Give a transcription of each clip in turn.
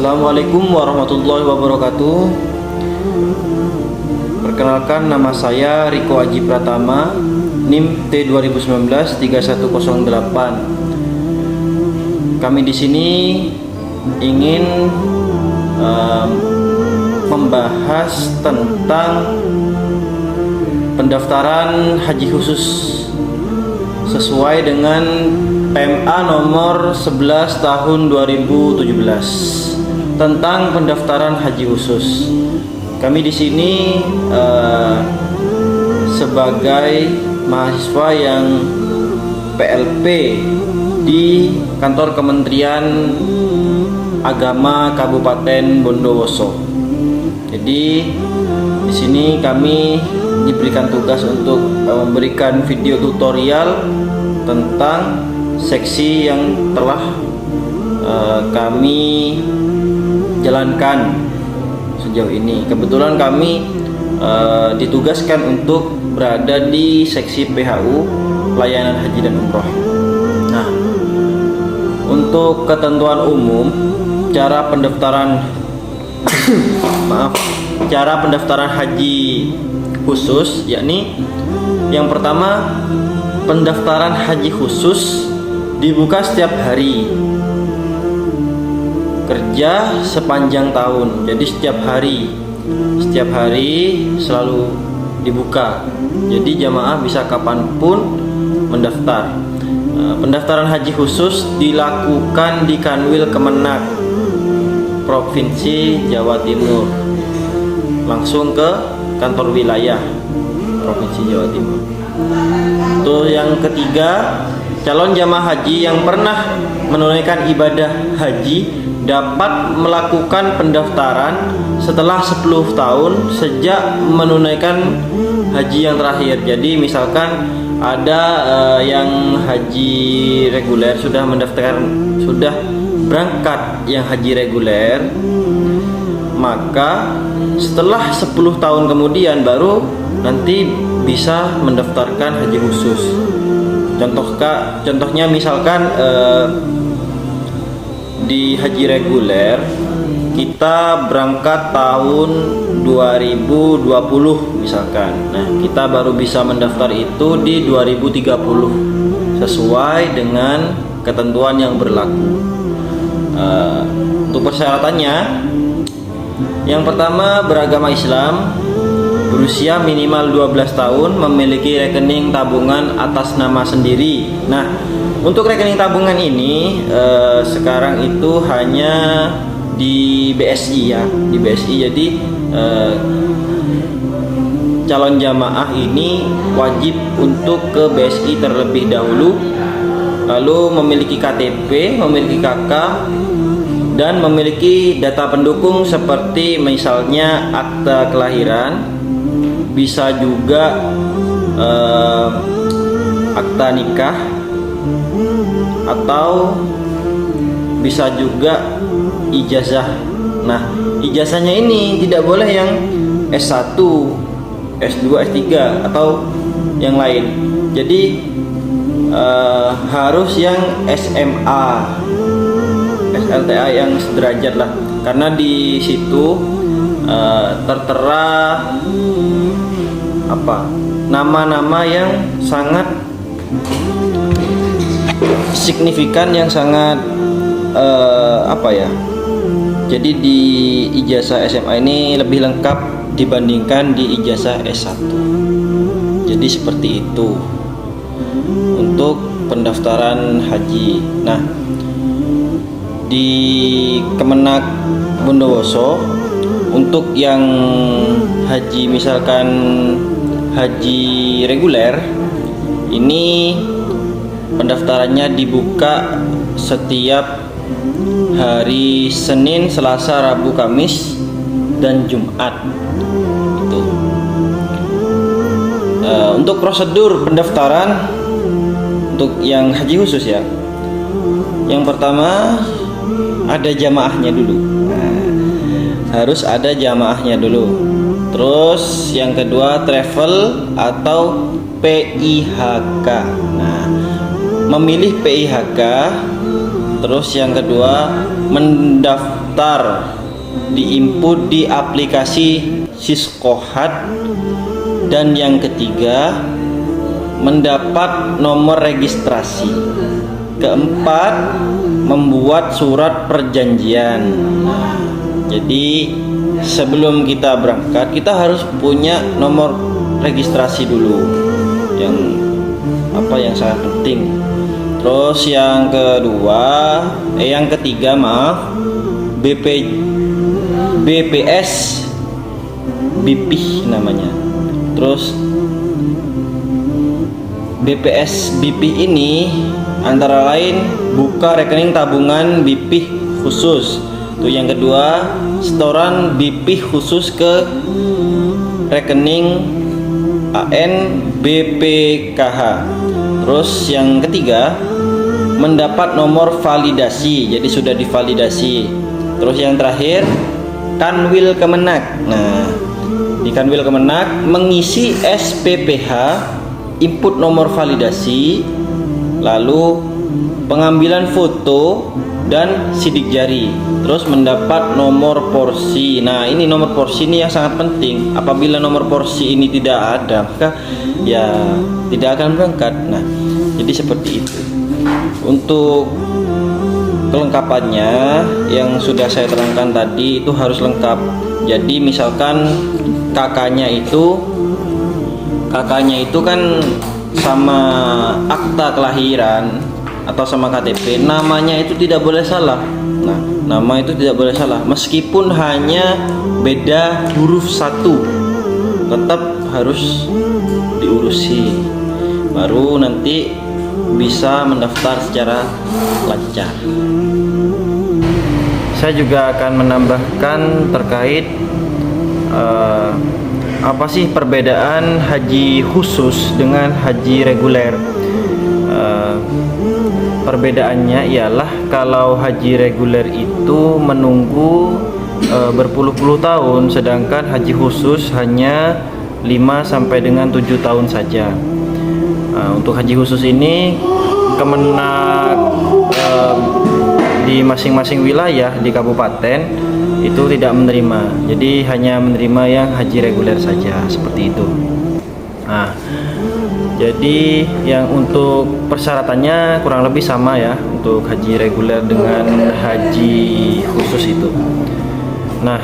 Assalamualaikum warahmatullahi wabarakatuh. Perkenalkan, nama saya Riko Aji Pratama, NIM T2019-3108. Kami di sini ingin membahas tentang pendaftaran haji khusus sesuai dengan PMA nomor 11 tahun 2017 tentang pendaftaran haji khusus. Kami di sini sebagai mahasiswa yang PLP di kantor Kementerian Agama Kabupaten Bondowoso. Jadi di sini kami diberikan tugas untuk memberikan video tutorial tentang seksi yang telah kami jalankan sejauh ini. Kebetulan kami ditugaskan untuk berada di seksi PHU pelayanan haji dan umroh. Nah, untuk ketentuan umum cara pendaftaran cara pendaftaran haji khusus, yakni yang pertama, pendaftaran haji khusus dibuka setiap hari kerja sepanjang tahun. Jadi setiap hari selalu dibuka. Jadi jamaah bisa kapanpun mendaftar. Pendaftaran haji khusus dilakukan di Kanwil Kemenak Provinsi Jawa Timur, langsung ke kantor wilayah Provinsi Jawa Timur. Itu yang ketiga, calon jamaah haji yang pernah menunaikan ibadah haji dapat melakukan pendaftaran setelah 10 tahun sejak menunaikan haji yang terakhir. Jadi misalkan ada yang haji reguler sudah berangkat yang haji reguler, maka setelah 10 tahun kemudian baru nanti bisa mendaftarkan haji khusus. Contohnya misalkan di haji reguler kita berangkat tahun 2020 misalkan. Nah, kita baru bisa mendaftar itu di 2030 sesuai dengan ketentuan yang berlaku. Untuk persyaratannya, yang pertama beragama Islam, berusia minimal 12 tahun, memiliki rekening tabungan atas nama sendiri. Nah, untuk rekening tabungan ini sekarang itu hanya di BSI ya, di BSI. Jadi calon jamaah ini wajib untuk ke BSI terlebih dahulu, lalu memiliki KTP, memiliki KK, dan memiliki data pendukung seperti misalnya akta kelahiran, bisa juga akta nikah, atau bisa juga ijazah. Nah, ijazahnya ini tidak boleh yang S1, S2, S3 atau yang lain. Jadi harus yang SMA, SLTA yang sederajat lah, karena di situ tertera nama-nama yang sangat signifikan, yang sangat jadi di ijazah SMA ini lebih lengkap dibandingkan di ijazah S1. Jadi seperti itu untuk pendaftaran haji. Nah, di Kemenak Bondowoso untuk yang haji misalkan haji reguler ini pendaftarannya dibuka setiap hari Senin, Selasa, Rabu, Kamis, dan Jumat. Itu. Untuk prosedur pendaftaran untuk yang haji khusus ya. Yang pertama ada jamaahnya dulu. Harus ada jamaahnya dulu. Terus yang kedua travel atau PIHK. Nah, memilih PIHK Terus yang kedua, mendaftar, diinput di aplikasi Siskohat. Dan yang ketiga, mendapat nomor registrasi. Keempat, membuat surat perjanjian. Jadi sebelum kita berangkat, kita harus punya nomor registrasi dulu, yang sangat penting. Terus yang ketiga, BPS BP namanya. Terus BPS BP ini antara lain buka rekening tabungan BP khusus. Tuh yang kedua, setoran BP khusus ke rekening AN BPKH. Terus yang ketiga, mendapat nomor validasi, jadi sudah divalidasi. Terus yang terakhir, Kanwil Kemenak. Nah, di Kanwil Kemenak mengisi SPPH, input nomor validasi, lalu pengambilan foto dan sidik jari, terus mendapat nomor porsi. Nah, ini nomor porsi ini yang sangat penting. Apabila nomor porsi ini tidak ada, maka ya tidak akan berangkat. Nah, jadi seperti itu. Untuk kelengkapannya yang sudah saya terangkan tadi itu harus lengkap. Jadi misalkan kakaknya itu kan sama akta kelahiran atau sama KTP, namanya itu tidak boleh salah. Nah, nama itu tidak boleh salah meskipun hanya beda huruf satu, tetap harus diurusi, baru nanti bisa mendaftar secara lancar. Saya juga akan menambahkan terkait apa sih perbedaan haji khusus dengan haji reguler. Perbedaannya ialah kalau haji reguler itu menunggu berpuluh-puluh tahun, sedangkan haji khusus hanya 5 sampai dengan 7 tahun saja. Untuk haji khusus ini Kemenak di masing-masing wilayah di kabupaten itu tidak menerima, jadi hanya menerima yang haji reguler saja, seperti itu. Nah, jadi yang untuk persyaratannya kurang lebih sama ya untuk haji reguler dengan haji khusus itu. Nah,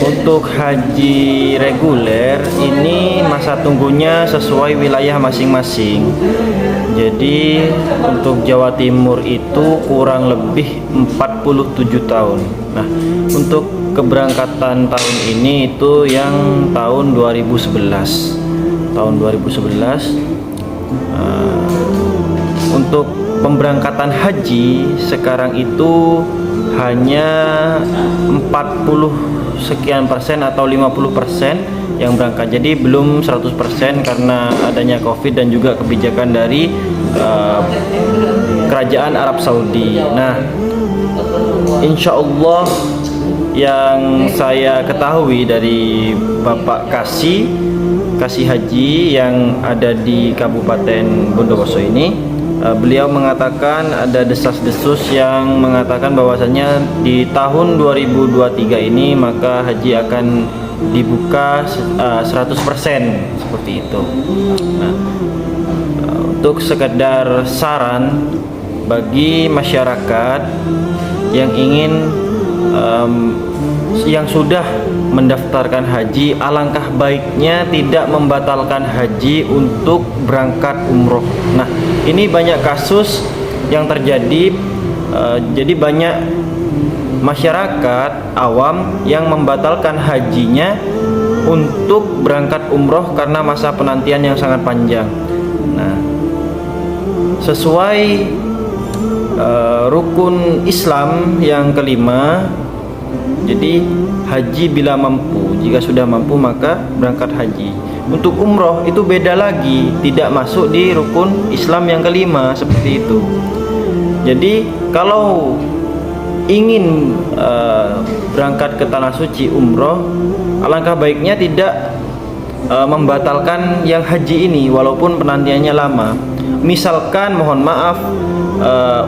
untuk haji reguler ini masa tunggunya sesuai wilayah masing-masing. Jadi untuk Jawa Timur itu kurang lebih 47 tahun. Nah, untuk keberangkatan tahun ini itu yang tahun 2011. Tahun 2011 untuk pemberangkatan haji sekarang itu hanya 40 sekian persen atau 50% yang berangkat. Jadi belum 100% karena adanya Covid dan juga kebijakan dari kerajaan Arab Saudi. Nah, insya Allah yang saya ketahui dari Bapak Kasih Haji yang ada di Kabupaten Bondowoso ini, beliau mengatakan ada desas-desus yang mengatakan bahwasanya di tahun 2023 ini maka haji akan dibuka 100% seperti itu. Nah, untuk sekedar saran bagi masyarakat yang ingin yang sudah mendaftarkan haji, alangkah baiknya tidak membatalkan haji untuk berangkat umroh. Nah, ini banyak kasus yang terjadi. Jadi banyak masyarakat awam yang membatalkan hajinya untuk berangkat umroh karena masa penantian yang sangat panjang. Nah, sesuai rukun Islam yang kelima, jadi haji bila mampu, jika sudah mampu maka berangkat haji. Untuk umroh itu beda lagi, tidak masuk di rukun Islam yang kelima, seperti itu. Jadi kalau ingin berangkat ke tanah suci umroh, alangkah baiknya tidak membatalkan yang haji ini walaupun penantiannya lama. misalkan mohon maaf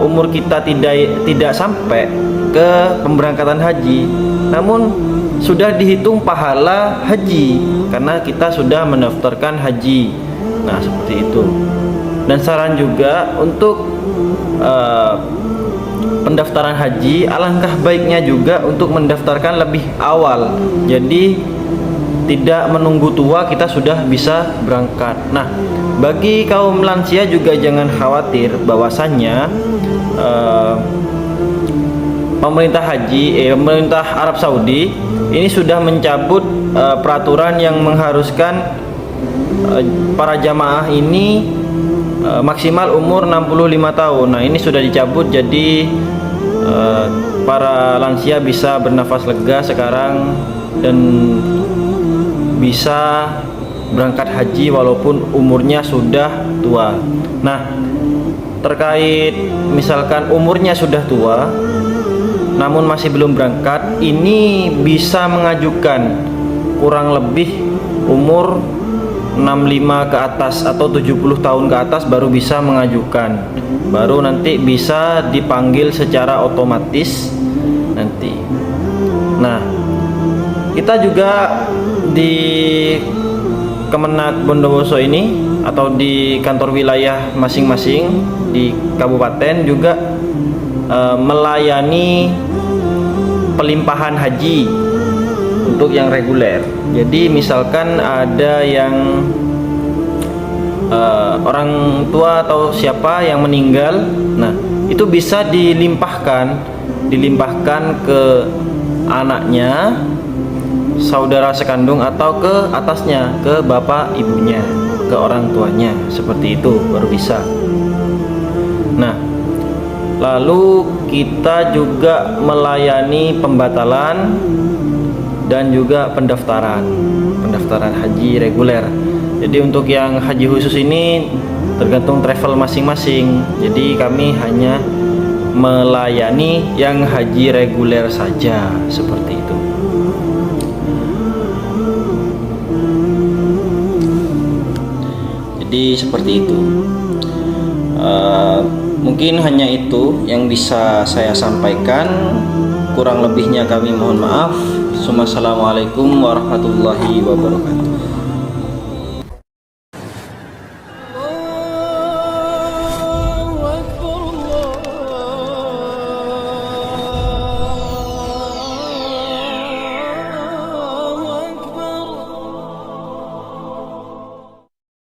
umur kita tidak sampai ke pemberangkatan haji, namun sudah dihitung pahala haji karena kita sudah mendaftarkan haji. Nah, seperti itu. Dan saran juga untuk pendaftaran haji, alangkah baiknya juga untuk mendaftarkan lebih awal. Jadi tidak menunggu tua kita sudah bisa berangkat. Nah, bagi kaum lansia juga jangan khawatir bahwasannya pemerintah Arab Saudi ini sudah mencabut peraturan yang mengharuskan para jamaah ini maksimal umur 65 tahun. Nah, ini sudah dicabut, jadi para lansia bisa bernafas lega sekarang dan bisa berangkat haji walaupun umurnya sudah tua. Nah, terkait misalkan umurnya sudah tua namun masih belum berangkat, ini bisa mengajukan kurang lebih umur 65 ke atas atau 70 tahun ke atas baru bisa mengajukan, baru nanti bisa dipanggil secara otomatis nanti. Nah, kita juga di Kemenak Bondowoso ini atau di kantor wilayah masing-masing di kabupaten juga melayani pelimpahan haji untuk yang reguler. Jadi misalkan ada yang orang tua atau siapa yang meninggal, nah itu bisa dilimpahkan ke anaknya, saudara sekandung atau ke atasnya, ke bapak ibunya, ke orang tuanya, seperti itu baru bisa. Nah, lalu kita juga melayani pembatalan dan juga pendaftaran haji reguler. Jadi untuk yang haji khusus ini tergantung travel masing-masing. Jadi kami hanya melayani yang haji reguler saja, seperti itu. Jadi seperti itu. Mungkin hanya itu yang bisa saya sampaikan. Kurang lebihnya kami mohon maaf. Assalamualaikum warahmatullahi wabarakatuh.